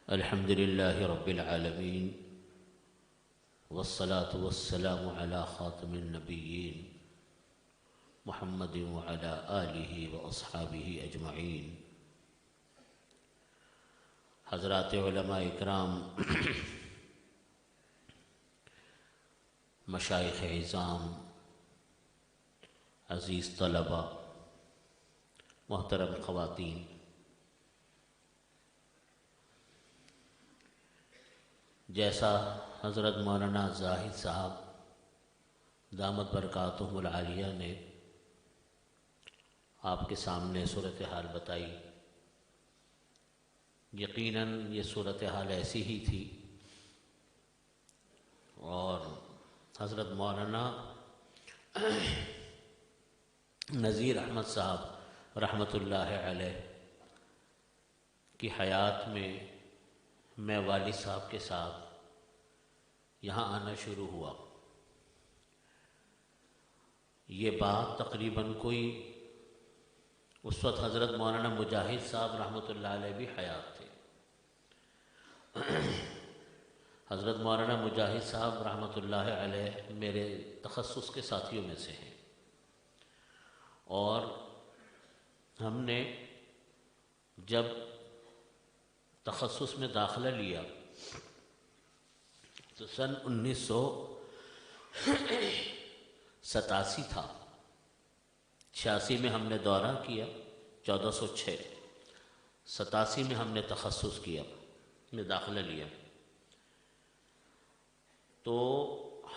الحمد لله رب العالمين والصلاة والسلام على خاتم النبيين محمد وعلى آله وأصحابه أجمعين. حضرات علماء اکرام، مشائخ عظام، عزیز طلبہ، محترم خواتین، جیسا حضرت مولانا زاہد صاحب دامت برکاتہم العالیہ نے آپ کے سامنے صورتحال بتائی، یقیناً یہ صورتحال ایسی ہی تھی، اور حضرت مولانا نذیر احمد صاحب رحمۃ اللہ علیہ کی حیات میں والد صاحب کے ساتھ یہاں آنا شروع ہوا. یہ بات تقریباً کوئی اس وقت حضرت مولانا مجاہد صاحب رحمۃ اللہ علیہ بھی حیات تھے. حضرت مولانا مجاہد صاحب رحمۃ اللہ علیہ میرے تخصص کے ساتھیوں میں سے ہیں، اور ہم نے جب تخصص میں داخلہ لیا تو سن 1987 تھا. 86 میں ہم نے دورہ کیا، 1406. 87 میں ہم نے تخصص کیا، میں داخلہ لیا. تو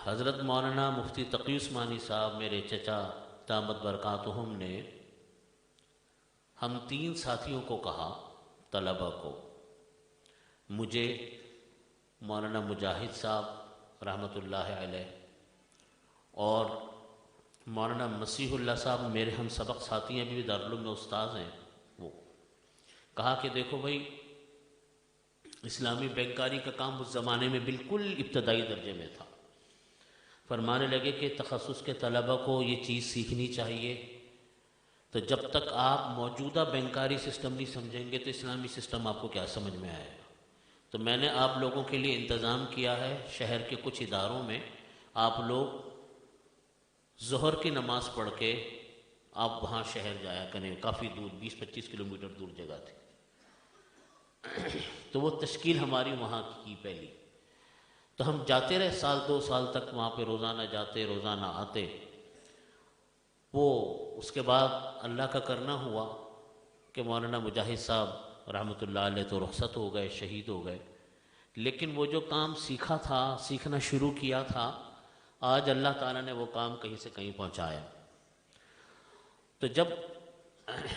حضرت مولانا مفتی تقی عثمانی صاحب میرے چچا دامت برکاتہم نے ہم 3 ساتھیوں کو کہا، طلبہ کو، مجھے، مولانا مجاہد صاحب رحمۃ اللہ علیہ اور مولانا مسیح اللہ صاحب میرے ہم سبق ساتھی ہیں، بھی دارالعلوم میں استاذ ہیں، وہ کہا کہ دیکھو بھائی، اسلامی بینکاری کا کام اس زمانے میں بالکل ابتدائی درجے میں تھا. فرمانے لگے کہ تخصص کے طلبہ کو یہ چیز سیکھنی چاہیے، تو جب تک آپ موجودہ بینکاری سسٹم نہیں سمجھیں گے تو اسلامی سسٹم آپ کو کیا سمجھ میں آئے گا. تو میں نے آپ لوگوں کے لیے انتظام کیا ہے، شہر کے کچھ اداروں میں آپ لوگ ظہر کی نماز پڑھ کے آپ وہاں شہر جایا کریں. کافی دور، 20-25 کلومیٹر دور جگہ تھی. تو وہ تشکیل ہماری وہاں کی پہلی. تو ہم جاتے رہے، 1-2 سال تک وہاں پہ روزانہ جاتے، روزانہ آتے. وہ اس کے بعد اللہ کا کرنا ہوا کہ مولانا مجاہد صاحب رحمۃ اللہ علیہ تو رخصت ہو گئے، شہید ہو گئے. لیکن وہ جو کام سیکھا تھا، سیکھنا شروع کیا تھا، آج اللہ تعالیٰ نے وہ کام کہیں سے کہیں پہنچایا. تو جب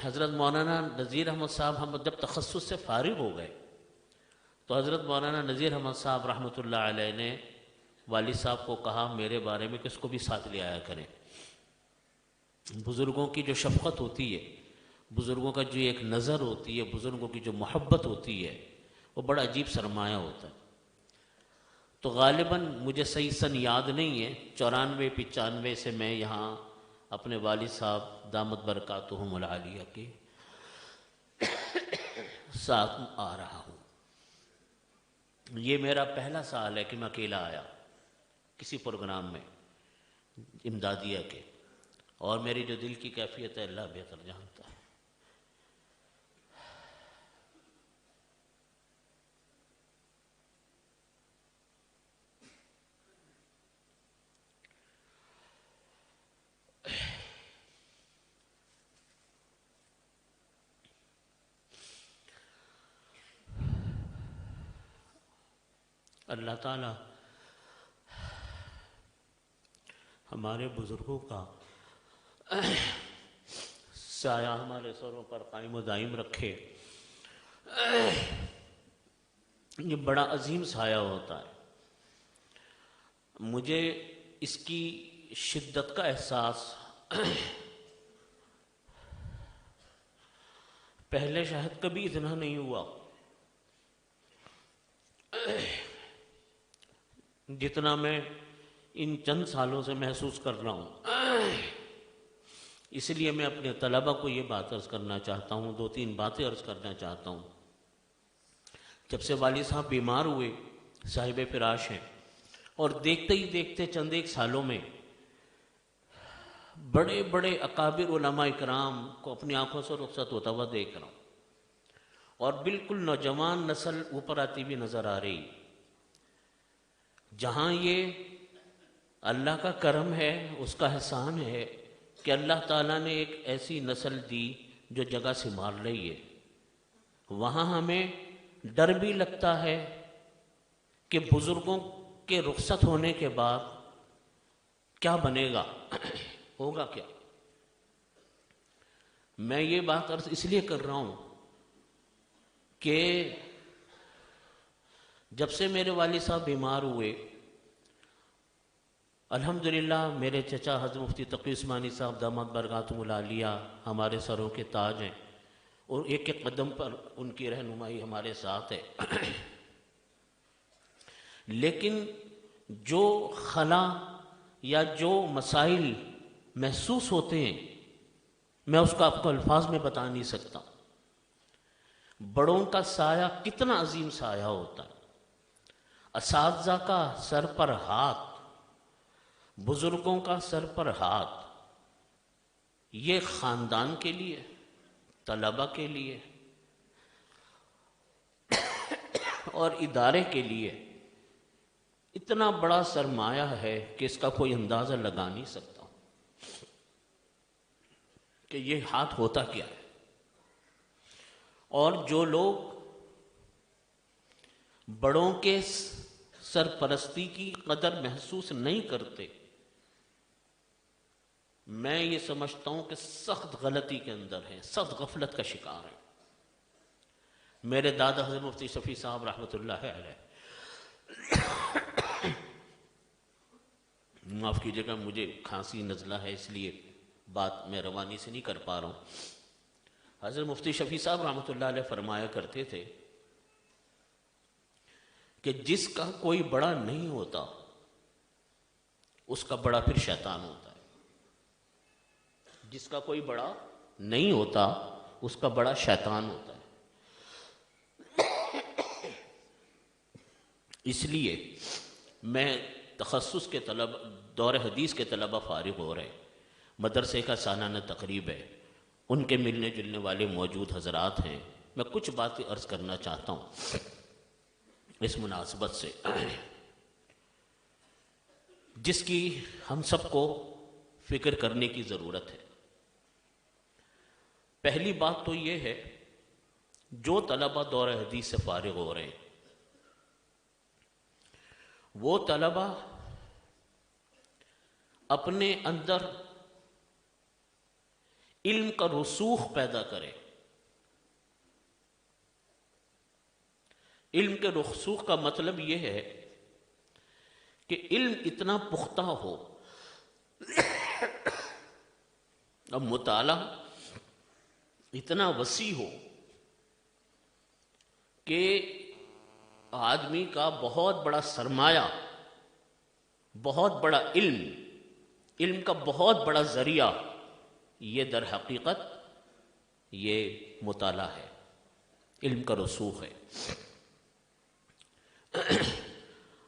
حضرت مولانا نذیر احمد صاحب ہم جب تخصص سے فارغ ہو گئے تو حضرت مولانا نذیر احمد صاحب رحمۃ اللہ علیہ نے والد صاحب کو کہا میرے بارے میں کہ اس کو بھی ساتھ لے آیا کریں. بزرگوں کی جو شفقت ہوتی ہے، بزرگوں کا جو ایک نظر ہوتی ہے، بزرگوں کی جو محبت ہوتی ہے، وہ بڑا عجیب سرمایہ ہوتا ہے. تو غالباً مجھے صحیح سن یاد نہیں ہے، 94-95 سے میں یہاں اپنے والد صاحب دامت برکاتہم العالیہ کے ساتھ آ رہا ہوں. یہ میرا پہلا سال ہے کہ میں اکیلا آیا کسی پروگرام میں امدادیہ کے، اور میری جو دل کی کیفیت ہے اللہ بہتر جانتا ہے. اللہ تعالیٰ ہمارے بزرگوں کا سایہ ہمارے سروں پر قائم و دائم رکھے. یہ بڑا عظیم سایہ ہوتا ہے. مجھے اس کی شدت کا احساس پہلے شاید کبھی اتنا نہیں ہوا جتنا میں ان چند سالوں سے محسوس کر رہا ہوں. اس لیے میں اپنے طلبہ کو یہ بات عرض کرنا چاہتا ہوں، 2-3 باتیں عرض کرنا چاہتا ہوں. جب سے والد صاحب بیمار ہوئے، صاحب فراش ہیں، اور دیکھتے ہی دیکھتے چند ایک سالوں میں بڑے بڑے اکابر علماء اکرام کو اپنی آنکھوں سے رخصت ہوتا ہوا دیکھ رہا ہوں، اور بالکل نوجوان نسل اوپر آتی بھی نظر آ رہی۔ جہاں یہ اللہ کا کرم ہے، اس کا احسان ہے کہ اللہ تعالیٰ نے ایک ایسی نسل دی جو جگہ سنبھال رہی ہے، وہاں ہمیں ڈر بھی لگتا ہے کہ بزرگوں کے رخصت ہونے کے بعد کیا بنے گا، ہوگا کیا۔ میں یہ بات عرض اس لیے کر رہا ہوں کہ جب سے میرے والد صاحب بیمار ہوئے، الحمدللہ میرے چچا حضرت مفتی تقی عثمانی صاحب دامت برکاتہم العالیہ ہمارے سروں کے تاج ہیں، اور ایک ایک قدم پر ان کی رہنمائی ہمارے ساتھ ہے۔ لیکن جو خلا یا جو مسائل محسوس ہوتے ہیں، میں اس کا آپ کو الفاظ میں بتا نہیں سکتا۔ بڑوں کا سایہ کتنا عظیم سایہ ہوتا ہے، اساتذہ کا سر پر ہاتھ، بزرگوں کا سر پر ہاتھ، یہ خاندان کے لیے، طلبہ کے لیے اور ادارے کے لیے اتنا بڑا سرمایہ ہے کہ اس کا کوئی اندازہ لگا نہیں سکتا کہ یہ ہاتھ ہوتا کیا ہے۔ اور جو لوگ بڑوں کے سرپرستی کی قدر محسوس نہیں کرتے، میں یہ سمجھتا ہوں کہ سخت غلطی کے اندر ہیں، سخت غفلت کا شکار ہیں۔ میرے دادا حضرت مفتی شفیع صاحب رحمۃ اللہ علیہ، معاف کیجیے گا مجھے کھانسی نزلہ ہے اس لیے بات میں روانی سے نہیں کر پا رہا ہوں۔ حضرت مفتی شفیع صاحب رحمۃ اللہ علیہ فرمایا کرتے تھے کہ جس کا کوئی بڑا نہیں ہوتا اس کا بڑا پھر شیطان ہوتا ہے۔ جس کا کوئی بڑا نہیں ہوتا اس کا بڑا شیطان ہوتا ہے۔ اس لیے میں تخصص کے طلبہ، دور حدیث کے طلبہ فارغ ہو رہے ہیں، مدرسے کا سالانہ تقریب ہے، ان کے ملنے جلنے والے موجود حضرات ہیں، میں کچھ باتیں عرض کرنا چاہتا ہوں اس مناسبت سے، جس کی ہم سب کو فکر کرنے کی ضرورت ہے۔ پہلی بات تو یہ ہے، جو طلبہ دور حدیث سے فارغ ہو رہے ہیں، وہ طلبہ اپنے اندر علم کا رسوخ پیدا کرے۔ علم کے رسوخ کا مطلب یہ ہے کہ علم اتنا پختہ ہو، اب مطالعہ اتنا وسیع ہو کہ آدمی کا بہت بڑا سرمایہ، بہت بڑا علم کا بہت بڑا ذریعہ، یہ در حقیقت یہ مطالعہ ہے، علم کا رسوخ ہے۔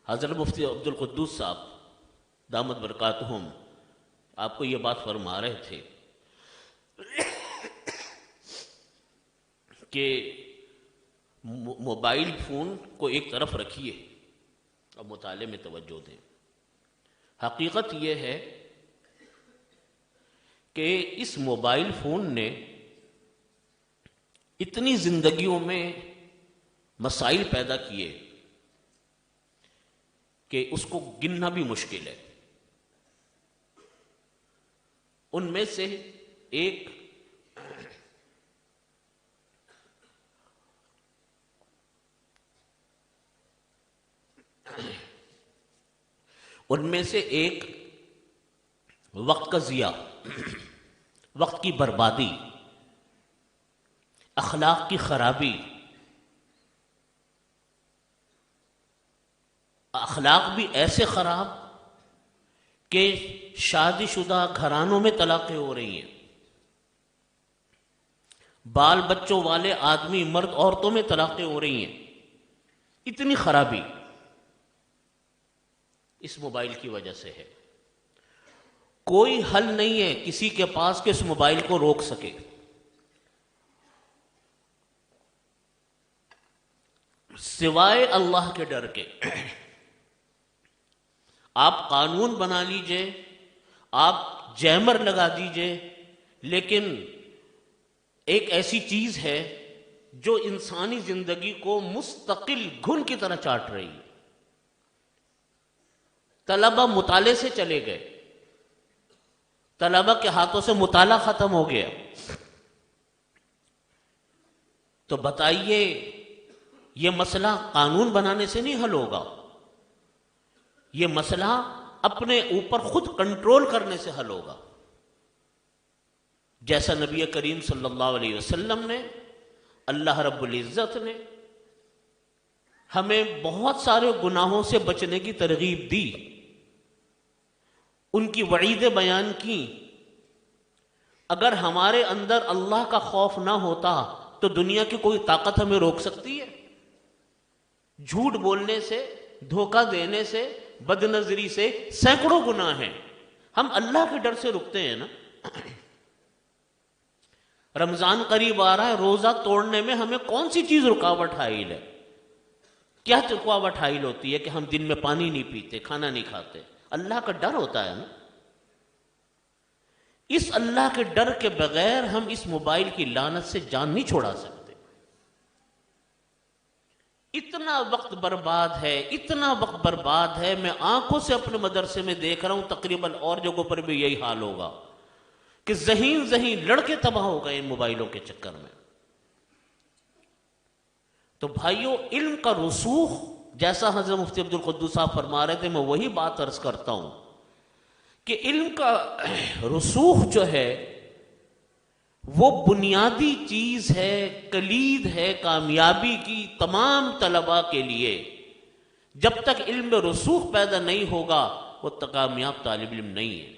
حضرت مفتی عبد القدوس صاحب دامت برکاتہم آپ کو یہ بات فرما رہے تھے کہ موبائل فون کو ایک طرف رکھیے اور مطالعے میں توجہ دیں۔ حقیقت یہ ہے کہ اس موبائل فون نے اتنی زندگیوں میں مسائل پیدا کیے کہ اس کو گننا بھی مشکل ہے۔ ان میں سے ایک وقت کا ضیاع، وقت کی بربادی، اخلاق کی خرابی، اخلاق بھی ایسے خراب کہ شادی شدہ گھرانوں میں طلاقیں ہو رہی ہیں، بال بچوں والے آدمی، مرد عورتوں میں طلاقیں ہو رہی ہیں، اتنی خرابی اس موبائل کی وجہ سے ہے. کوئی حل نہیں ہے کسی کے پاس کہ اس موبائل کو روک سکے. سوائے اللہ کے ڈر کے. آپ قانون بنا لیجئے، آپ جیمر لگا دیجئے، لیکن ایک ایسی چیز ہے جو انسانی زندگی کو مستقل گھن کی طرح چاٹ رہی ہے. طلبہ مطالعے سے چلے گئے، طلبہ کے ہاتھوں سے مطالعہ ختم ہو گیا. تو بتائیے یہ مسئلہ قانون بنانے سے نہیں حل ہوگا، یہ مسئلہ اپنے اوپر خود کنٹرول کرنے سے حل ہوگا. جیسا نبی کریم صلی اللہ علیہ وسلم نے، اللہ رب العزت نے ہمیں بہت سارے گناہوں سے بچنے کی ترغیب دی، ان کی وعیدیں بیان کی. اگر ہمارے اندر اللہ کا خوف نہ ہوتا تو دنیا کی کوئی طاقت ہمیں روک سکتی ہے؟ جھوٹ بولنے سے، دھوکہ دینے سے، بد نظری سے سینکڑوں گناہ ہیں. ہم اللہ کے ڈر سے رکتے ہیں نا. رمضان قریب آ رہا ہے، روزہ توڑنے میں ہمیں کون سی چیز رکاوٹ حائل ہے؟ کیا رکاوٹ حائل ہوتی ہے کہ ہم دن میں پانی نہیں پیتے، کھانا نہیں کھاتے؟ اللہ کا ڈر ہوتا ہے نا. اس اللہ کے ڈر کے بغیر ہم اس موبائل کی لعنت سے جان نہیں چھوڑا سکتے. اتنا وقت برباد ہے، اتنا وقت برباد ہے. میں آنکھوں سے اپنے مدرسے میں دیکھ رہا ہوں، تقریباً اور جگہوں پر بھی یہی حال ہوگا کہ ذہین لڑکے تباہ ہو گئے ان موبائلوں کے چکر میں. تو بھائیو، علم کا رسوخ، جیسا حضرت مفتی عبدالقدوس صاحب فرما رہے تھے، میں وہی بات عرض کرتا ہوں کہ علم کا رسوخ جو ہے وہ بنیادی چیز ہے، کلید ہے کامیابی کی تمام طلباء کے لیے. جب تک علم میں رسوخ پیدا نہیں ہوگا وہ کامیاب طالب علم نہیں ہے.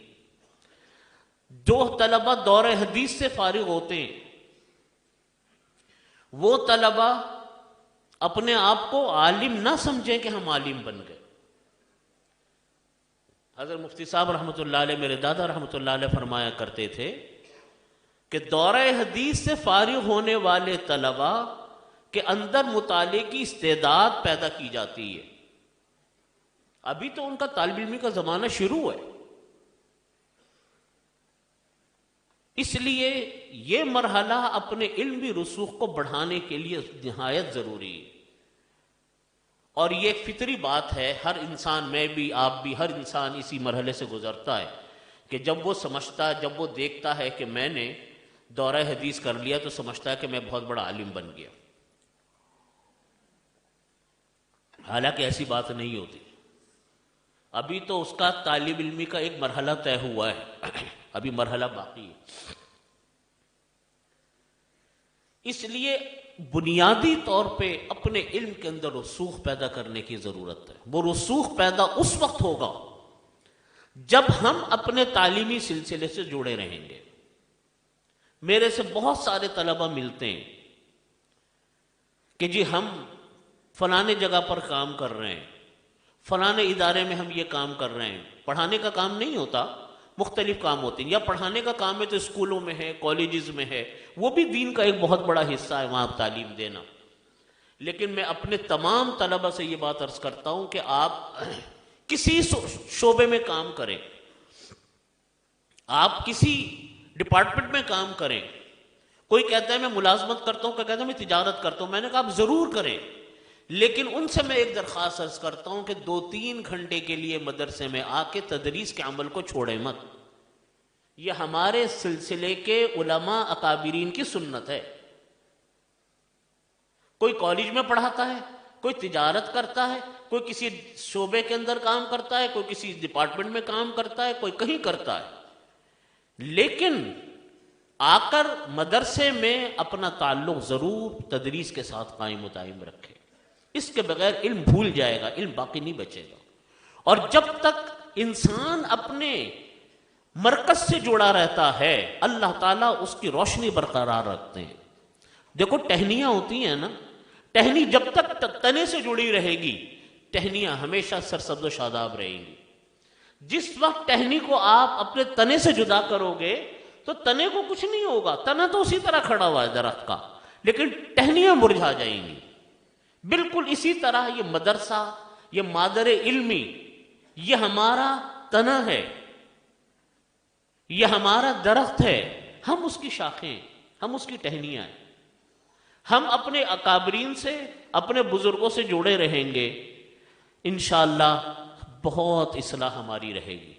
جو طلباء دور حدیث سے فارغ ہوتے ہیں وہ طلباء اپنے آپ کو عالم نہ سمجھیں کہ ہم عالم بن گئے. حضرت مفتی صاحب رحمۃ اللہ علیہ، میرے دادا رحمۃ اللہ علیہ فرمایا کرتے تھے کہ دورہ حدیث سے فارغ ہونے والے طلباء کے اندر مطالعے کی استعداد پیدا کی جاتی ہے. ابھی تو ان کا طالب علمی کا زمانہ شروع ہے. اس لیے یہ مرحلہ اپنے علمی رسوخ کو بڑھانے کے لیے نہایت ضروری ہے. اور یہ ایک فطری بات ہے، ہر انسان، میں بھی، آپ بھی، ہر انسان اسی مرحلے سے گزرتا ہے کہ جب وہ سمجھتا ہے، جب وہ دیکھتا ہے کہ میں نے دورہ حدیث کر لیا تو سمجھتا ہے کہ میں بہت بڑا عالم بن گیا. حالانکہ ایسی بات نہیں ہوتی. ابھی تو اس کا طالب علمی کا ایک مرحلہ طے ہوا ہے، ابھی مرحلہ باقی ہے. اس لیے بنیادی طور پہ اپنے علم کے اندر رسوخ پیدا کرنے کی ضرورت ہے. وہ رسوخ پیدا اس وقت ہوگا جب ہم اپنے تعلیمی سلسلے سے جڑے رہیں گے. میرے سے بہت سارے طلبہ ملتے ہیں کہ جی ہم فلانے جگہ پر کام کر رہے ہیں، فلانے ادارے میں ہم یہ کام کر رہے ہیں. پڑھانے کا کام نہیں ہوتا، مختلف کام ہوتے ہیں. یا پڑھانے کا کام ہے تو اسکولوں میں ہے، کالجز میں ہے، وہ بھی دین کا ایک بہت بڑا حصہ ہے وہاں تعلیم دینا. لیکن میں اپنے تمام طلبہ سے یہ بات عرض کرتا ہوں کہ آپ کسی شعبے میں کام کریں، آپ کسی ڈپارٹمنٹ میں کام کریں. کوئی کہتا ہے میں ملازمت کرتا ہوں، کوئی کہتا ہے میں تجارت کرتا ہوں. میں نے کہا آپ ضرور کریں، لیکن ان سے میں ایک درخواست عرض کرتا ہوں کہ 2-3 گھنٹے کے لیے مدرسے میں آ کے تدریس کے عمل کو چھوڑیں مت. یہ ہمارے سلسلے کے علماء اکابرین کی سنت ہے. کوئی کالج میں پڑھاتا ہے، کوئی تجارت کرتا ہے، کوئی کسی شعبے کے اندر کام کرتا ہے، کوئی کسی ڈپارٹمنٹ میں کام کرتا ہے، کوئی کہیں کرتا ہے. لیکن آ کر مدرسے میں اپنا تعلق ضرور تدریس کے ساتھ قائم و دائم رکھے. اس کے بغیر علم بھول جائے گا، علم باقی نہیں بچے گا. اور جب تک انسان اپنے مرکز سے جڑا رہتا ہے اللہ تعالیٰ اس کی روشنی برقرار رکھتے ہیں. دیکھو ٹہنیاں ہوتی ہیں نا، ٹہنی جب تک تنے سے جڑی رہے گی، ٹہنیاں ہمیشہ سرسبز و شاداب رہیں گی۔ جس وقت ٹہنی کو آپ اپنے تنے سے جدا کرو گے تو تنے کو کچھ نہیں ہوگا، تنا تو اسی طرح کھڑا ہوا ہے درخت کا، لیکن ٹہنیاں مرجھا جائیں گی۔ بالکل اسی طرح یہ مدرسہ، یہ مادر علمی، یہ ہمارا تنا ہے، یہ ہمارا درخت ہے، ہم اس کی شاخیں، ہم اس کی ٹہنیاں ہیں۔ ہم اپنے اکابرین سے، اپنے بزرگوں سے جڑے رہیں گے، انشاءاللہ بہت اصلاح ہماری رہے گی۔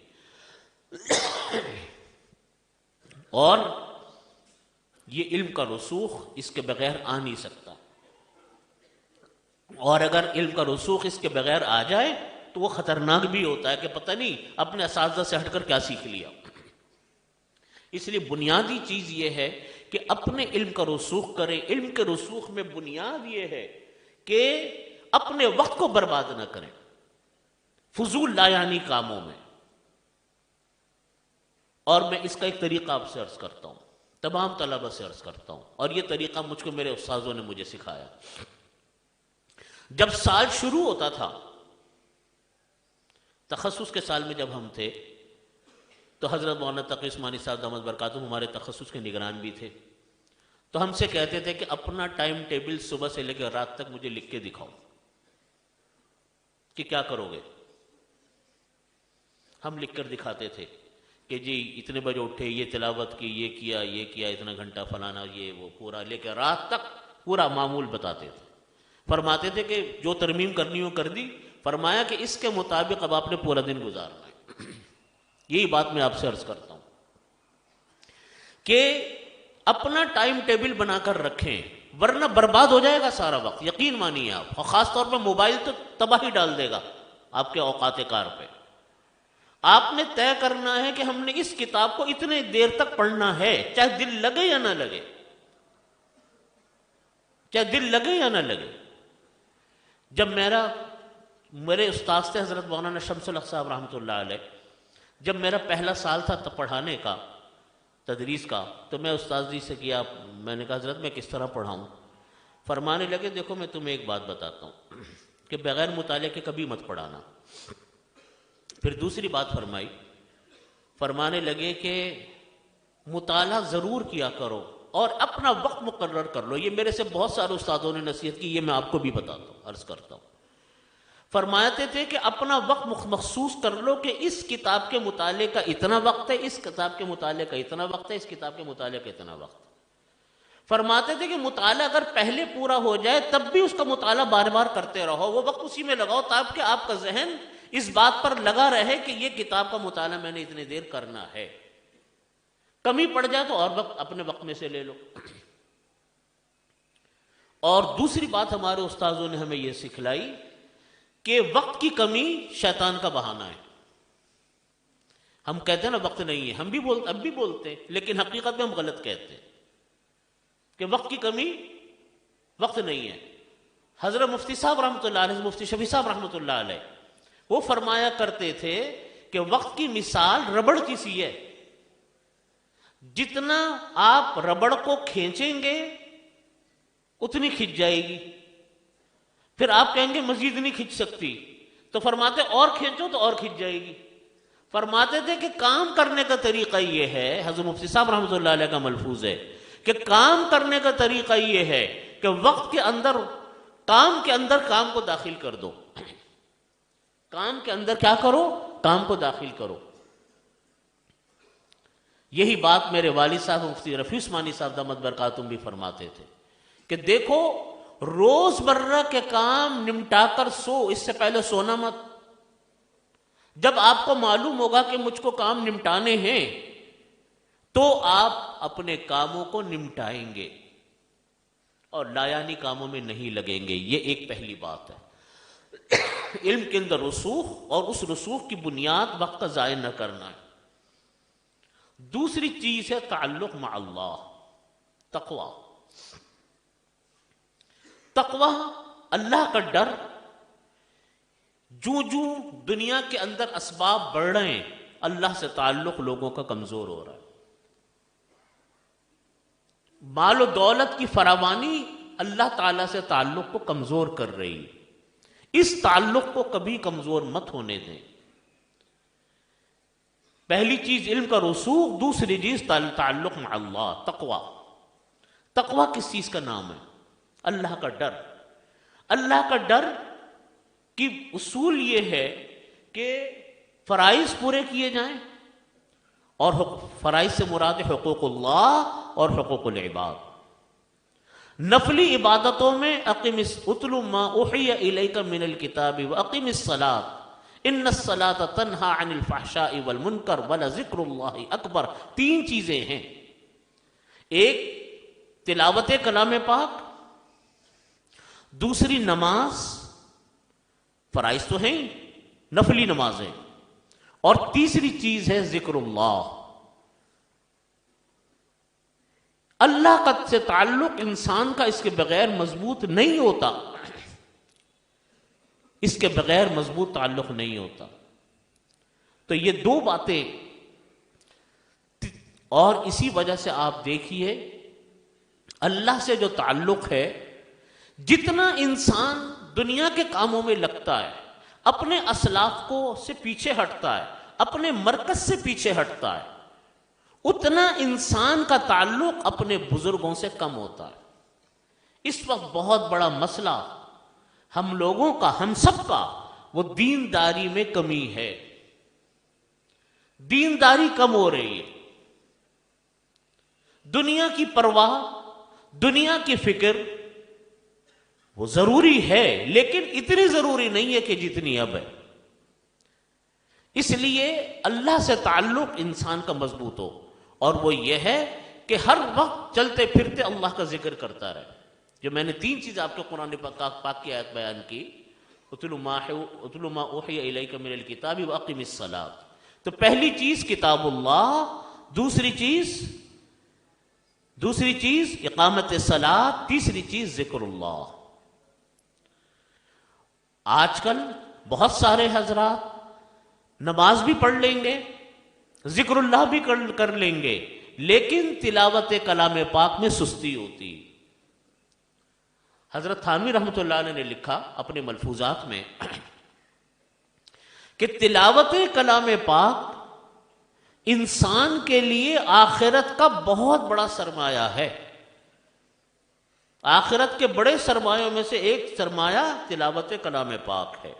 اور یہ علم کا رسوخ اس کے بغیر آ نہیں سکتا، اور اگر علم کا رسوخ اس کے بغیر آ جائے تو وہ خطرناک بھی ہوتا ہے کہ پتہ نہیں اپنے اساتذہ سے ہٹ کر کیا سیکھ لیا۔ اس لیے بنیادی چیز یہ ہے کہ اپنے علم کا رسوخ کریں۔ علم کے رسوخ میں بنیاد یہ ہے کہ اپنے وقت کو برباد نہ کریں فضول لا یعنی کاموں میں۔ اور میں اس کا ایک طریقہ آپ سے عرض کرتا ہوں، تمام طلبہ سے عرض کرتا ہوں، اور یہ طریقہ مجھ کو میرے استاذوں نے مجھے سکھایا۔ جب سال شروع ہوتا تھا، تخصص کے سال میں جب ہم تھے، تو حضرت مولانا تقی عثمانی صاحب دامت برکاتہم ہمارے تخصص کے نگران بھی تھے، تو ہم سے کہتے تھے کہ اپنا ٹائم ٹیبل صبح سے لے کے رات تک مجھے لکھ کے دکھاؤ کہ کیا کرو گے۔ ہم لکھ کر دکھاتے تھے کہ جی اتنے بجے اٹھے، یہ تلاوت کی، یہ کیا اتنا گھنٹہ فلانا، یہ وہ، پورا لے کے رات تک پورا معمول بتاتے تھے۔ فرماتے تھے کہ جو ترمیم کرنی ہو کر دی، فرمایا کہ اس کے مطابق اب آپ نے پورا دن گزارنا ہے۔ یہی بات میں آپ سے عرض کرتا ہوں کہ اپنا ٹائم ٹیبل بنا کر رکھیں، ورنہ برباد ہو جائے گا سارا وقت، یقین مانیے آپ، اور خاص طور پہ موبائل تو تباہی ڈال دے گا آپ کے اوقات کار پہ۔ آپ نے طے کرنا ہے کہ ہم نے اس کتاب کو اتنے دیر تک پڑھنا ہے، چاہے دل لگے یا نہ لگے، چاہے دل لگے یا نہ لگے۔ جب میرے استاد تھے حضرت مولانا شمس الحق صاحب رحمۃ اللہ علیہ، جب میرا پہلا سال تھا پڑھانے کا، تدریس کا، تو میں استاد جی سے کیا، میں نے کہا حضرت میں کس طرح پڑھاؤں؟ فرمانے لگے دیکھو میں تمہیں ایک بات بتاتا ہوں کہ بغیر مطالعے کے کبھی مت پڑھانا۔ پھر دوسری بات فرمانے لگے کہ مطالعہ ضرور کیا کرو اور اپنا وقت مقرر کر لو۔ یہ میرے سے بہت سارے استادوں نے نصیحت کی، یہ میں آپ کو بھی بتاتا ہوں، عرض کرتا ہوں۔ فرماتے تھے کہ اپنا وقت مخصوص کر لو کہ اس کتاب کے مطالعے کا اتنا وقت ہے، اس کتاب کے مطالعے کا اتنا وقت ہے، اس کتاب کے مطالعے کا اتنا وقت ہے۔ فرماتے تھے کہ مطالعہ اگر پہلے پورا ہو جائے تب بھی اس کا مطالعہ بار بار کرتے رہو، وہ وقت اسی میں لگاؤ تاکہ آپ کا ذہن اس بات پر لگا رہے کہ یہ کتاب کا مطالعہ میں نے اتنی دیر کرنا ہے۔ کمی پڑ جائے تو اور وقت اپنے وقت میں سے لے لو۔ اور دوسری بات ہمارے استاذوں نے ہمیں یہ سکھلائی کہ وقت کی کمی شیطان کا بہانہ ہے۔ ہم کہتے ہیں نا وقت نہیں ہے، ہم بھی اب بھی بولتے ہیں، لیکن حقیقت میں ہم غلط کہتے ہیں کہ وقت کی کمی وقت نہیں ہے۔ حضرت مفتی صاحب رحمۃ اللہ علیہ، مفتی شفیع صاحب رحمۃ اللہ علیہ، وہ فرمایا کرتے تھے کہ وقت کی مثال ربڑ کی سی ہے، جتنا آپ ربڑ کو کھینچیں گے اتنی کھنچ جائے گی، پھر آپ کہیں گے مزید نہیں کھنچ سکتی، تو فرماتے اور کھینچو تو اور کھنچ جائے گی۔ فرماتے تھے کہ کام کرنے کا طریقہ یہ ہے، حضرت مفتی صاحب رحمۃ اللہ علیہ کا ملفوظ ہے کہ کام کرنے کا طریقہ یہ ہے کہ وقت کے اندر کام کو داخل کر دو، کام کے اندر کیا کرو؟ کام کو داخل کرو۔ یہی بات میرے والد صاحب مفتی رفیع عثمانی صاحب دامت برکاتہم بھی فرماتے تھے کہ دیکھو روز مرہ کے کام نمٹا کر سو، اس سے پہلے سونا مت۔ جب آپ کو معلوم ہوگا کہ مجھ کو کام نمٹانے ہیں تو آپ اپنے کاموں کو نمٹائیں گے اور لایانی کاموں میں نہیں لگیں گے۔ یہ ایک پہلی بات ہے۔ علم کے اندر رسوخ، اور اس رسوخ کی بنیاد وقت کا ضائع نہ کرنا ہے۔ دوسری چیز ہے تعلق مع اللہ، تقوی۔ تقوی اللہ کا ڈر۔ جو دنیا کے اندر اسباب بڑھ رہے ہیں، اللہ سے تعلق لوگوں کا کمزور ہو رہا ہے۔ مال و دولت کی فراوانی اللہ تعالیٰ سے تعلق کو کمزور کر رہی ہے۔ اس تعلق کو کبھی کمزور مت ہونے دیں۔ پہلی چیز علم کا رسوخ، دوسری چیز تعلق مع اللہ، تقوی۔ تقوی کس چیز کا نام ہے؟ اللہ کا ڈر۔ اللہ کا ڈر کی اصول یہ ہے کہ فرائض پورے کیے جائیں، اور فرائض سے مراد حقوق اللہ اور حقوق العباد۔ نفلی عبادتوں میں اتل ما اوحی الیک من الکتاب واقم الصلاۃ ان الصلاۃ تنہی عن الفحشاء والمنکر ولذکر اللہ اکبر۔ تین چیزیں ہیں، ایک تلاوت کلام پاک، دوسری نماز، فرائض تو ہیں نفلی نمازیں، اور تیسری چیز ہے ذکر اللہ۔ اللہ کا سے تعلق انسان کا اس کے بغیر مضبوط نہیں ہوتا، اس کے بغیر مضبوط تعلق نہیں ہوتا۔ تو یہ دو باتیں، اور اسی وجہ سے آپ دیکھیے اللہ سے جو تعلق ہے، جتنا انسان دنیا کے کاموں میں لگتا ہے، اپنے اسلاف کو سے پیچھے ہٹتا ہے، اپنے مرکز سے پیچھے ہٹتا ہے، اتنا انسان کا تعلق اپنے بزرگوں سے کم ہوتا ہے۔ اس وقت بہت بڑا مسئلہ ہم لوگوں کا، ہم سب کا، وہ دینداری میں کمی ہے۔ دینداری کم ہو رہی ہے۔ دنیا کی پرواہ، دنیا کی فکر وہ ضروری ہے، لیکن اتنی ضروری نہیں ہے کہ جتنی اب ہے۔ اس لیے اللہ سے تعلق انسان کا مضبوط ہو، اور وہ یہ ہے کہ ہر وقت چلتے پھرتے اللہ کا ذکر کرتا رہے۔ جو میں نے تین چیز آپ کے قرآن پاک کی آیت بیان کی، اتل ما اوحی الیک من الکتاب واقم الصلاۃ، تو پہلی چیز کتاب اللہ، دوسری چیز اقامت الصلاۃ، تیسری چیز ذکر اللہ۔ آج کل بہت سارے حضرات نماز بھی پڑھ لیں گے، ذکر اللہ بھی کر لیں گے، لیکن تلاوت کلام پاک میں سستی ہوتی۔ حضرت تھانوی رحمۃ اللہ علیہ نے لکھا اپنے ملفوظات میں کہ تلاوت کلام پاک انسان کے لیے آخرت کا بہت بڑا سرمایہ ہے۔ آخرت کے بڑے سرمایوں میں سے ایک سرمایہ تلاوت کلام پاک ہے،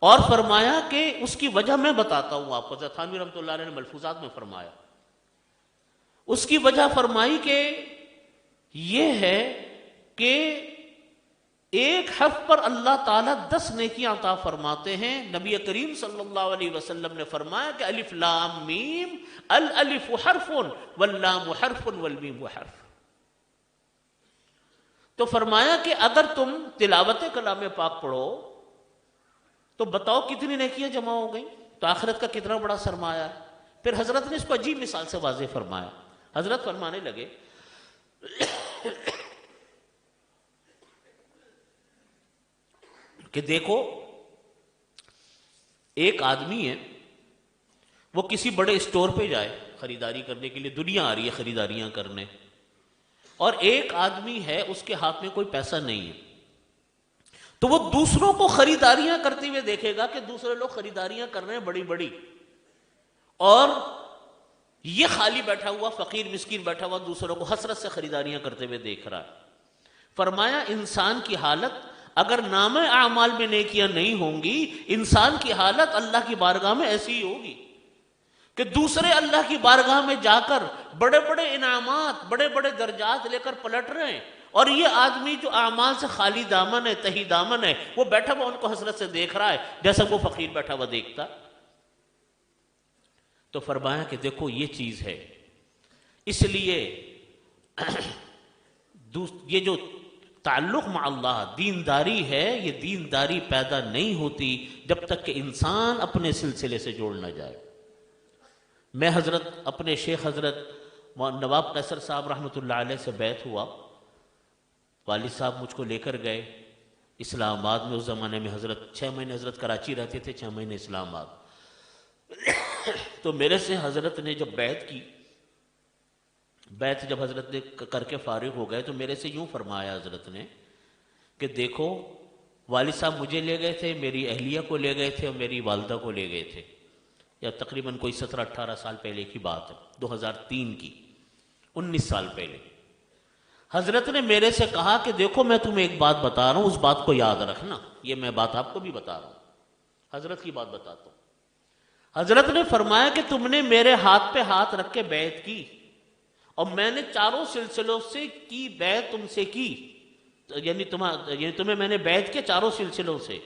اور فرمایا کہ اس کی وجہ میں بتاتا ہوں آپ کو۔ حضرت تھانوی رحمۃ اللہ علیہ نے ملفوظات میں فرمایا، اس کی وجہ فرمائی کہ یہ ہے کہ ایک حرف پر اللہ تعالیٰ 10 نیکیاں عطا فرماتے ہیں۔ نبی کریم صلی اللہ علیہ وسلم نے فرمایا کہ الف لام میم، الالف حرف واللام حرف والمیم حرف۔ تو فرمایا کہ اگر تم تلاوت کلام پاک پڑھو تو بتاؤ کتنی نیکیاں جمع ہو گئیں، تو آخرت کا کتنا بڑا سرمایہ ہے۔ پھر حضرت نے اس کو عجیب مثال سے واضح فرمایا۔ حضرت فرمانے لگے کہ دیکھو، ایک آدمی ہے، وہ کسی بڑے اسٹور پہ جائے خریداری کرنے کے لیے، دنیا آ رہی ہے خریداریاں کرنے، اور ایک آدمی ہے اس کے ہاتھ میں کوئی پیسہ نہیں ہے، تو وہ دوسروں کو خریداریاں کرتے ہوئے دیکھے گا کہ دوسرے لوگ خریداریاں کر رہے ہیں بڑی بڑی، اور یہ خالی بیٹھا ہوا، فقیر مسکین بیٹھا ہوا، دوسروں کو حسرت سے خریداریاں کرتے ہوئے دیکھ رہا ہے۔ فرمایا انسان کی حالت اگر نام اعمال میں نیکیاں نہیں ہوں گی، انسان کی حالت اللہ کی بارگاہ میں ایسی ہی ہوگی کہ دوسرے اللہ کی بارگاہ میں جا کر بڑے بڑے انعامات، بڑے بڑے درجات لے کر پلٹ رہے ہیں، اور یہ آدمی جو اعمال سے خالی دامن ہے، تہی دامن ہے، وہ بیٹھا ہوا ان کو حسرت سے دیکھ رہا ہے جیسا وہ فقیر بیٹھا ہوا دیکھتا۔ تو فرمایا کہ دیکھو یہ چیز ہے، اس لیے یہ جو تعلق مع اللہ، دینداری ہے، یہ دینداری پیدا نہیں ہوتی جب تک کہ انسان اپنے سلسلے سے جوڑ نہ جائے۔ میں اپنے شیخ حضرت نواب قیصر صاحب رحمۃ اللہ علیہ سے بیعت ہوا، والد صاحب مجھ کو لے کر گئے اسلام آباد میں۔ اس زمانے میں 6 مہینے حضرت کراچی رہتے تھے، 6 مہینے اسلام آباد۔ تو میرے سے حضرت نے جب بیعت کی، بیعت جب حضرت نے کر کے فارغ ہو گئے تو میرے سے یوں فرمایا حضرت نے کہ دیکھو والد صاحب مجھے لے گئے تھے، میری اہلیہ کو لے گئے تھے اور میری والدہ کو لے گئے تھے، یا تقریباً کوئی 17-18 سال پہلے کی بات ہے، 2003 کی، 19 سال پہلے۔ حضرت نے میرے سے کہا کہ دیکھو میں تمہیں ایک بات بتا رہا ہوں، اس بات کو یاد رکھنا، یہ میں بات آپ کو بھی بتا رہا ہوں، حضرت کی بات بتاتا ہوں۔ حضرت نے فرمایا کہ تم نے میرے ہاتھ پہ ہاتھ رکھ کے بیعت کی اور میں نے چاروں سلسلوں سے کی بیعت تم سے کی، یعنی تمہیں میں نے بیعت کیا چاروں سلسلوں سے،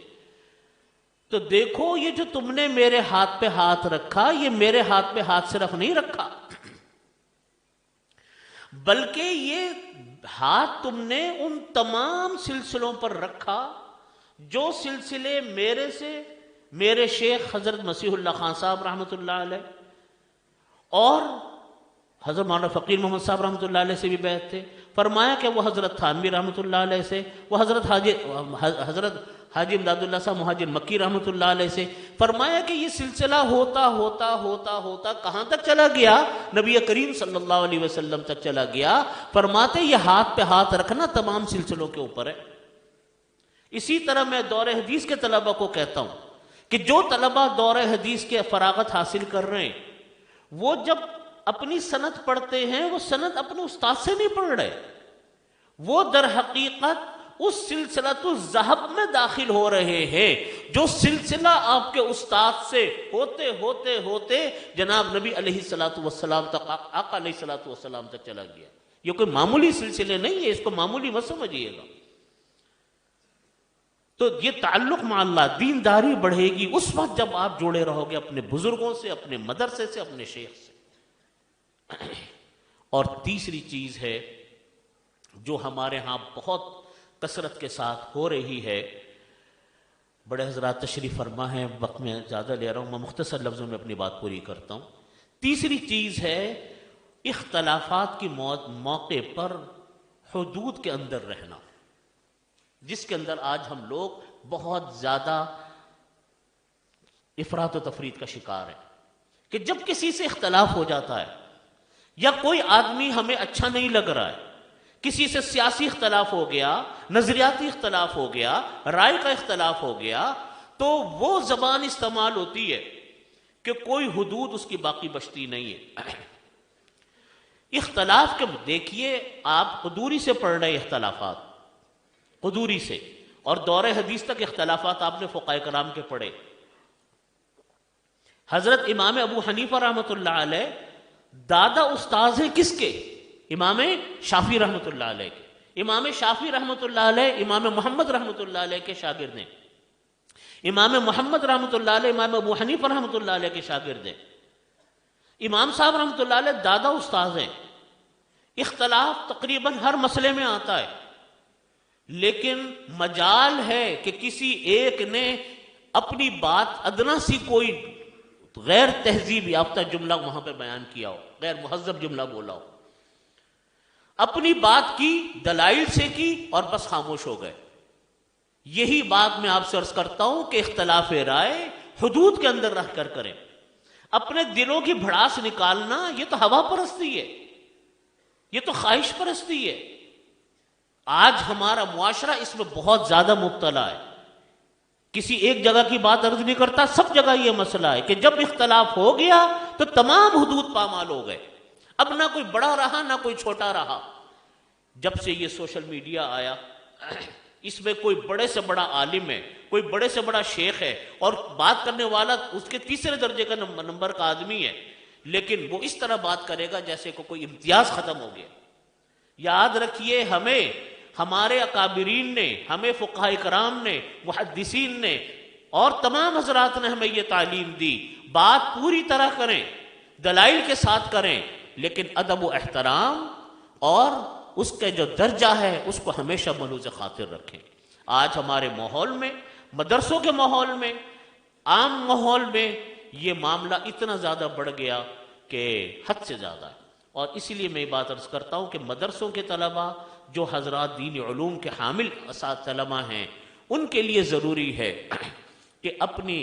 تو دیکھو یہ جو تم نے میرے ہاتھ پہ ہاتھ رکھا، یہ میرے ہاتھ پہ ہاتھ صرف نہیں رکھا، بلکہ یہ ہاتھ تم نے ان تمام سلسلوں پر رکھا جو سلسلے میرے سے، میرے شیخ حضرت مسیح اللہ خان صاحب رحمۃ اللہ علیہ اور حضرت مولانا فقیر محمد صاحب رحمۃ اللہ علیہ سے بھی بیعت تھے۔ فرمایا کہ وہ حضرت تھانوی رحمۃ اللہ علیہ سے، وہ حضرت حاجی امداد اللہ صاحب مہاجر مکی رحمۃ اللہ علیہ سے۔ فرمایا کہ یہ سلسلہ ہوتا ہوتا ہوتا ہوتا کہاں تک چلا گیا؟ نبی کریم صلی اللہ علیہ وسلم تک چلا گیا۔ فرماتے یہ ہاتھ پہ ہاتھ رکھنا تمام سلسلوں کے اوپر ہے۔ اسی طرح میں دور حدیث کے طلبہ کو کہتا ہوں کہ جو طلبہ دور حدیث کے فراغت حاصل کر رہے ہیں، وہ جب اپنی سند پڑھتے ہیں، وہ سند اپنے استاد سے نہیں پڑھ رہے، وہ در حقیقت اس سلسلۃ الذہب میں داخل ہو رہے ہیں جو سلسلہ آپ کے استاد سے ہوتے ہوتے ہوتے جناب نبی علیہ الصلوۃ والسلام تک، آقا علیہ الصلوۃ والسلام تک چلا گیا۔ یہ کوئی معمولی سلسلے نہیں ہے، اس کو معمولی مت سمجھیے گا۔ تو یہ تعلق مع اللہ، دینداری بڑھے گی اس وقت جب آپ جڑے رہو گے اپنے بزرگوں سے، اپنے مدرسے سے، اپنے شیخ سے۔ اور تیسری چیز ہے جو ہمارے ہاں بہت کثرت کے ساتھ ہو رہی ہے، بڑے حضرات تشریف فرما ہے، وقت میں زیادہ لے رہا ہوں، میں مختصر لفظوں میں اپنی بات پوری کرتا ہوں۔ تیسری چیز ہے اختلافات کی موقع پر حدود کے اندر رہنا، جس کے اندر آج ہم لوگ بہت زیادہ افراط و تفریط کا شکار ہیں کہ جب کسی سے اختلاف ہو جاتا ہے یا کوئی آدمی ہمیں اچھا نہیں لگ رہا ہے، کسی سے سیاسی اختلاف ہو گیا، نظریاتی اختلاف ہو گیا، رائے کا اختلاف ہو گیا، تو وہ زبان استعمال ہوتی ہے کہ کوئی حدود اس کی باقی بچتی نہیں ہے۔ اختلاف کے دیکھیے آپ قدوری سے پڑھ رہے اختلافات، قدوری سے، اور دور حدیث تک اختلافات آپ نے فقہاء کرام کے پڑھے۔ حضرت امام ابو حنیفہ رحمۃ اللہ علیہ دادا استاذ ہیں کس کے؟ امام شافعی رحمۃ اللہ علیہ کے۔ امام شافعی رحمۃ اللہ علیہ امام محمد رحمۃ اللہ علیہ کے شاگرد ہیں۔ امام محمد رحمۃ اللہ علیہ امام ابو حنیفہ رحمۃ اللہ علیہ کے شاگرد ہیں۔ امام صاحب رحمۃ اللہ علیہ دادا استاذ ہیں۔ اختلاف تقریباً ہر مسئلے میں آتا ہے، لیکن مجال ہے کہ کسی ایک نے اپنی بات ادنا سی کوئی غیر تہذیب یافتہ جملہ وہاں پہ بیان کیا ہو، غیر مہذب جملہ بولا ہو، اپنی بات کی دلائل سے کی اور بس خاموش ہو گئے۔ یہی بات میں آپ سے عرض کرتا ہوں کہ اختلاف رائے حدود کے اندر رہ کر کریں۔ اپنے دلوں کی بھڑاس نکالنا یہ تو ہوا پرستی ہے، یہ تو خواہش پرستی ہے۔ آج ہمارا معاشرہ اس میں بہت زیادہ مبتلا ہے۔ کسی ایک جگہ کی بات عرض نہیں کرتا، سب جگہ یہ مسئلہ ہے کہ جب اختلاف ہو گیا تو تمام حدود پامال ہو گئے، اب نہ کوئی بڑا رہا نہ کوئی چھوٹا رہا۔ جب سے یہ سوشل میڈیا آیا، اس میں کوئی بڑے سے بڑا عالم ہے، کوئی بڑے سے بڑا شیخ ہے، اور بات کرنے والا اس کے تیسرے درجے کا نمبر کا آدمی ہے، لیکن وہ اس طرح بات کرے گا جیسے کوئی امتیاز ختم ہو گیا۔ یاد رکھیے، ہمیں ہمارے اکابرین نے، ہمیں فقہاء کرام نے، محدثین نے اور تمام حضرات نے ہمیں یہ تعلیم دی، بات پوری طرح کریں، دلائل کے ساتھ کریں، لیکن ادب و احترام اور اس کے جو درجہ ہے اس کو ہمیشہ ملحوظ خاطر رکھیں۔ آج ہمارے ماحول میں، مدرسوں کے ماحول میں، عام ماحول میں یہ معاملہ اتنا زیادہ بڑھ گیا کہ حد سے زیادہ ہے۔ اور اسی لیے میں یہ بات عرض کرتا ہوں کہ مدرسوں کے طلباء جو حضرات دینی علوم کے حامل طلباء ہیں، ان کے لیے ضروری ہے کہ اپنی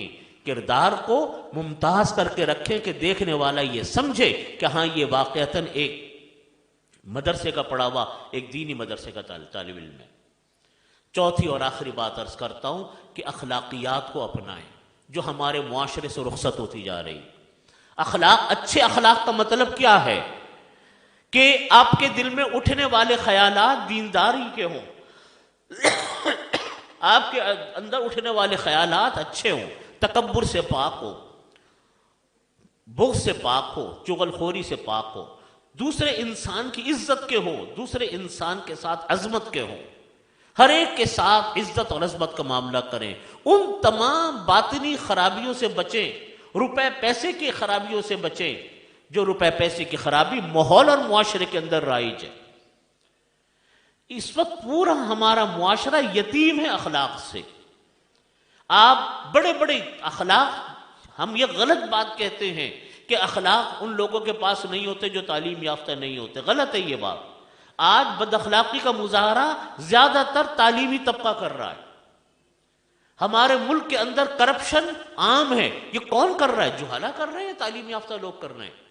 کردار کو ممتاز کر کے رکھیں کہ دیکھنے والا یہ سمجھے کہ ہاں یہ واقعتاً ایک مدرسے کا پڑھا ہوا ایک دینی مدرسے کا طالب علم ہے۔ چوتھی اور آخری بات عرض کرتا ہوں کہ اخلاقیات کو اپنائیں جو ہمارے معاشرے سے رخصت ہوتی جا رہی۔ اخلاق، اچھے اخلاق کا مطلب کیا ہے؟ کہ آپ کے دل میں اٹھنے والے خیالات دینداری کے ہوں، آپ کے اندر اٹھنے والے خیالات اچھے ہوں، تکبر سے پاک ہو، بغض سے پاک ہو، چغل خوری سے پاک ہو، دوسرے انسان کی عزت کے ہو، دوسرے انسان کے ساتھ عظمت کے ہوں، ہر ایک کے ساتھ عزت اور عظمت کا معاملہ کریں، ان تمام باطنی خرابیوں سے بچیں، روپے پیسے کی خرابیوں سے بچیں جو روپے پیسے کی خرابی ماحول اور معاشرے کے اندر رائج ہے۔ اس وقت پورا ہمارا معاشرہ یتیم ہے اخلاق سے۔ آپ بڑے بڑے اخلاق، ہم یہ غلط بات کہتے ہیں کہ اخلاق ان لوگوں کے پاس نہیں ہوتے جو تعلیم یافتہ نہیں ہوتے، غلط ہے یہ بات۔ آج بد اخلاقی کا مظاہرہ زیادہ تر تعلیمی طبقہ کر رہا ہے۔ ہمارے ملک کے اندر کرپشن عام ہے۔ یہ کون کر رہا ہے؟ جہالا کر رہے ہیں، تعلیم یافتہ لوگ کر رہے ہیں۔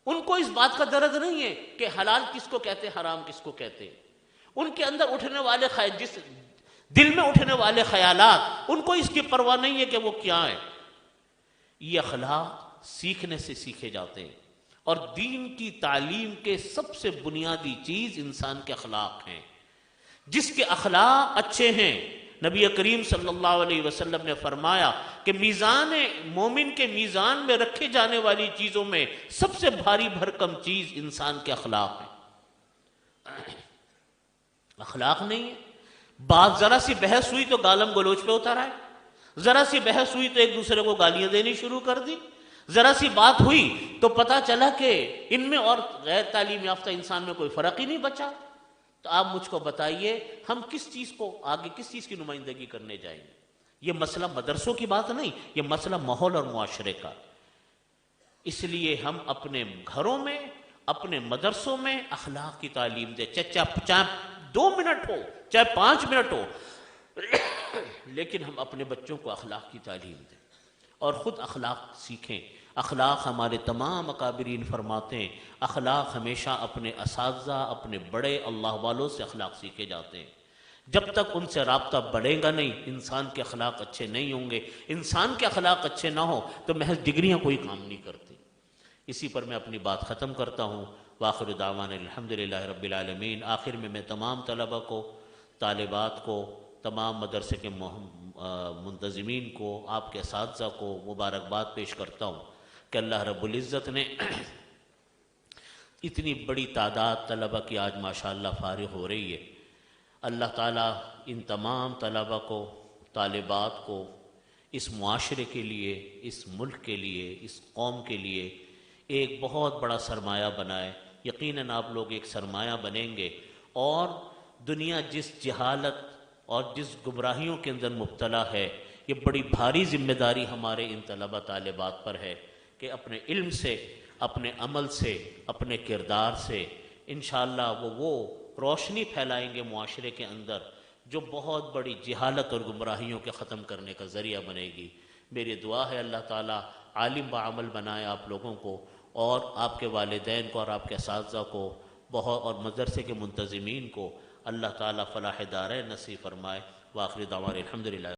ان کو اس بات کا درد نہیں ہے کہ حلال کس کو کہتے، حرام کس کو کہتے۔ ان کے اندر اٹھنے والے جس دل میں اٹھنے والے خیالات، ان کو اس کی پرواہ نہیں ہے کہ وہ کیا ہے۔ یہ اخلاق سیکھنے سے سیکھے جاتے ہیں، اور دین کی تعلیم کے سب سے بنیادی چیز انسان کے اخلاق ہیں۔ جس کے اخلاق اچھے ہیں، نبی کریم صلی اللہ علیہ وسلم نے فرمایا کہ میزان مومن کے میزان میں رکھے جانے والی چیزوں میں سب سے بھاری بھرکم چیز انسان کے اخلاق ہے۔ اخلاق نہیں ہے، بات ذرا سی بحث ہوئی تو گالم گلوچ پہ اتر آئے، ذرا سی بحث ہوئی تو ایک دوسرے کو گالیاں دینی شروع کر دی، ذرا سی بات ہوئی تو پتہ چلا کہ ان میں اور غیر تعلیم یافتہ انسان میں کوئی فرق ہی نہیں بچا۔ تو آپ مجھ کو بتائیے ہم کس چیز کو آگے، کس چیز کی نمائندگی کرنے جائیں گے؟ یہ مسئلہ مدرسوں کی بات نہیں، یہ مسئلہ ماحول اور معاشرے کا۔ اس لیے ہم اپنے گھروں میں، اپنے مدرسوں میں اخلاق کی تعلیم دیں، چاہے 2 منٹ ہو، چاہے 5 منٹ ہو، لیکن ہم اپنے بچوں کو اخلاق کی تعلیم دیں اور خود اخلاق سیکھیں۔ اخلاق ہمارے تمام اکابرین فرماتے ہیں، اخلاق ہمیشہ اپنے اساتذہ، اپنے بڑے اللہ والوں سے اخلاق سیکھے جاتے ہیں۔ جب تک ان سے رابطہ بڑھے گا نہیں، انسان کے اخلاق اچھے نہیں ہوں گے۔ انسان کے اخلاق اچھے نہ ہوں تو محض ڈگریاں کوئی کام نہیں کرتی۔ اسی پر میں اپنی بات ختم کرتا ہوں۔ وآخر دعوانا الحمدللہ رب العالمین۔ آخر میں تمام طلبہ کو، طالبات کو، تمام مدرسے کے منتظمین کو، آپ کے اساتذہ کو مبارکباد پیش کرتا ہوں کہ اللہ رب العزت نے اتنی بڑی تعداد طلبہ کی آج ماشاءاللہ فارغ ہو رہی ہے۔ اللہ تعالیٰ ان تمام طلبہ کو، طالبات کو اس معاشرے کے لیے، اس ملک کے لیے، اس قوم کے لیے ایک بہت بڑا سرمایہ بنائے۔ یقیناً آپ لوگ ایک سرمایہ بنیں گے، اور دنیا جس جہالت اور جس گمراہیوں کے اندر مبتلا ہے، یہ بڑی بھاری ذمہ داری ہمارے ان طلبہ طالبات پر ہے کہ اپنے علم سے، اپنے عمل سے، اپنے کردار سے انشاءاللہ وہ روشنی پھیلائیں گے معاشرے کے اندر جو بہت بڑی جہالت اور گمراہیوں کے ختم کرنے کا ذریعہ بنے گی۔ میری دعا ہے اللہ تعالیٰ عالم بعمل بنائے آپ لوگوں کو، اور آپ کے والدین کو، اور آپ کے اساتذہ کو، اور مدرسے کے منتظمین کو اللہ تعالیٰ فلاح دارین نصیب فرمائے۔ وآخر دعوانا الحمدللہ۔